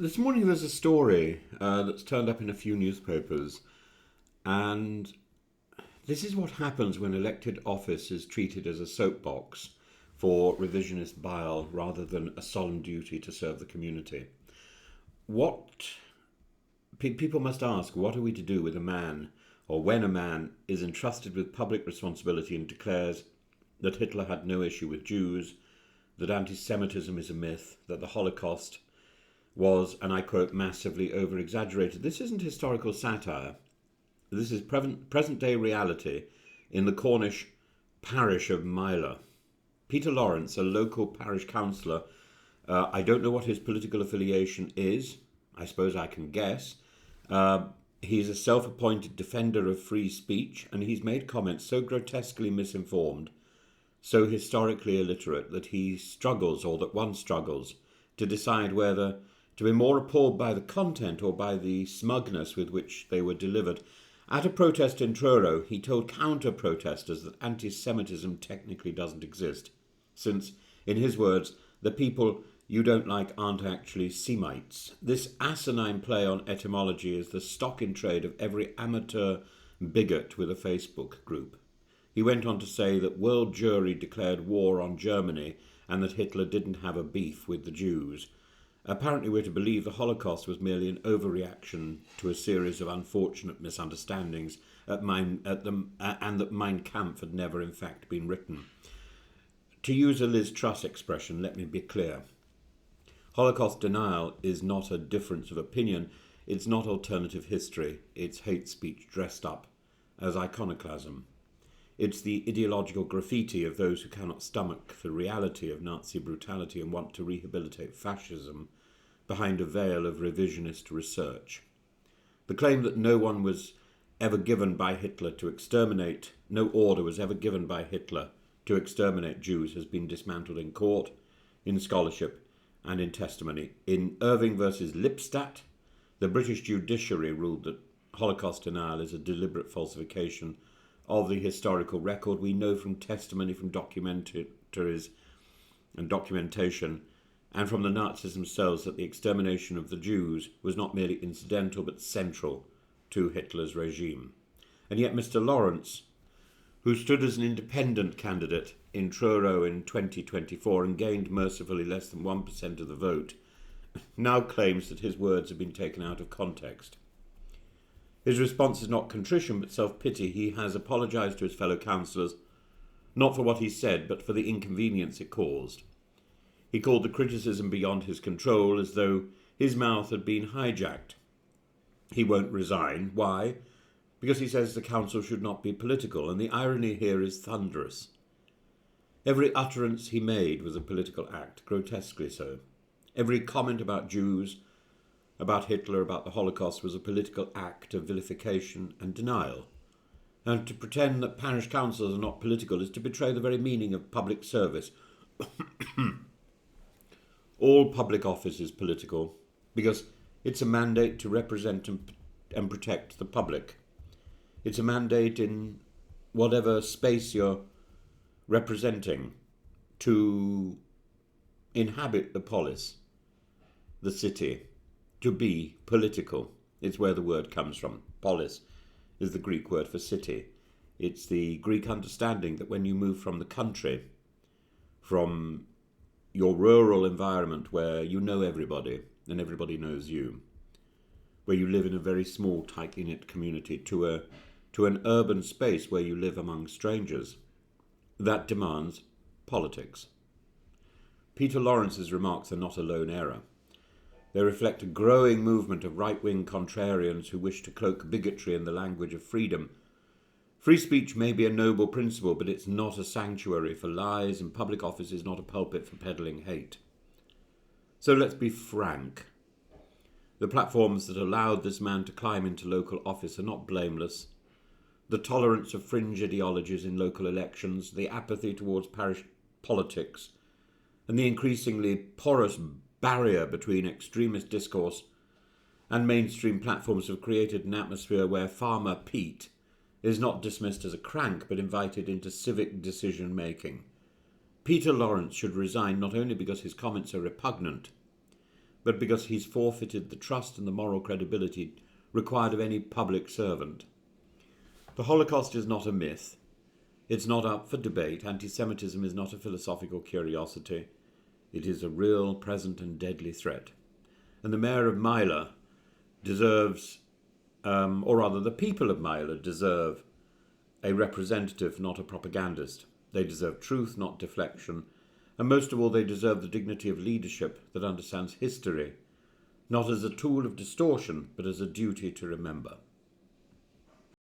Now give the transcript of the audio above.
This morning there's a story that's turned up in a few newspapers, and this is what happens when elected office is treated as a soapbox for revisionist bile rather than a solemn duty to serve the community. People must ask, what are we to do with a man, or when a man is entrusted with public responsibility and declares that Hitler had no issue with Jews, that anti-Semitism is a myth, that the Holocaust was, and I quote, massively over-exaggerated. This isn't historical satire. This is present-day reality in the Cornish parish of Myler. Peter Lawrence, a local parish councillor, I don't know what his political affiliation is. I suppose I can guess. He's a self-appointed defender of free speech, and he's made comments so grotesquely misinformed, so historically illiterate, that he struggles, or that one struggles, to decide whether to be more appalled by the content or by the smugness with which they were delivered. At a protest in Truro, he told counter-protesters that anti-Semitism technically doesn't exist, since, in his words, the people you don't like aren't actually Semites. This asinine play on etymology is the stock in trade of every amateur bigot with a Facebook group. He went on to say that world jury declared war on Germany and that Hitler didn't have a beef with the Jews. Apparently we're to believe the Holocaust was merely an overreaction to a series of unfortunate misunderstandings and that Mein Kampf had never in fact been written. To use a Liz Truss expression, let me be clear. Holocaust denial is not a difference of opinion, it's not alternative history, it's hate speech dressed up as iconoclasm. It's the ideological graffiti of those who cannot stomach the reality of Nazi brutality and want to rehabilitate fascism behind a veil of revisionist research. The claim that no order was ever given by Hitler to exterminate Jews has been dismantled in court, in scholarship, and in testimony. In Irving versus Lipstadt, the British judiciary ruled that Holocaust denial is a deliberate falsification of the historical record. We know from testimony from documentaries and documentation and from the Nazis themselves that the extermination of the Jews was not merely incidental but central to Hitler's regime. And yet Mr. Lawrence, who stood as an independent candidate in Truro in 2024 and gained mercifully less than 1% of the vote, now claims that his words have been taken out of context. His response is not contrition but self-pity. He has apologised to his fellow councillors, not for what he said, but for the inconvenience it caused. He called the criticism beyond his control, as though his mouth had been hijacked. He won't resign. Why? Because he says the council should not be political, and the irony here is thunderous. Every utterance he made was a political act, grotesquely so. Every comment about Jews, about Hitler, about the Holocaust was a political act of vilification and denial. And to pretend that parish councils are not political is to betray the very meaning of public service. All public office is political because it's a mandate to represent and protect the public. It's a mandate in whatever space you're representing to inhabit the polis, the city, to be political. It's where the word comes from. Polis is the Greek word for city. It's the Greek understanding that when you move from the country, from your rural environment where you know everybody and everybody knows you, where you live in a very small, tightly knit community, to an urban space where you live among strangers, that demands politics. Peter Lawrence's remarks are not a lone error. They reflect a growing movement of right-wing contrarians who wish to cloak bigotry in the language of freedom. Free speech may be a noble principle, but it's not a sanctuary for lies, and public office is not a pulpit for peddling hate. So let's be frank. The platforms that allowed this man to climb into local office are not blameless. The tolerance of fringe ideologies in local elections, the apathy towards parish politics, and the increasingly porous barrier between extremist discourse and mainstream platforms have created an atmosphere where Farmer Pete is not dismissed as a crank but invited into civic decision-making. Peter Lawrence should resign not only because his comments are repugnant, but because he's forfeited the trust and the moral credibility required of any public servant. The Holocaust is not a myth. It's not up for debate. Anti-Semitism is not a philosophical curiosity. It is a real, present and deadly threat. And the mayor of Meiler deserves, or rather the people of Meiler deserve, a representative, not a propagandist. They deserve truth, not deflection. And most of all, they deserve the dignity of leadership that understands history, not as a tool of distortion, but as a duty to remember.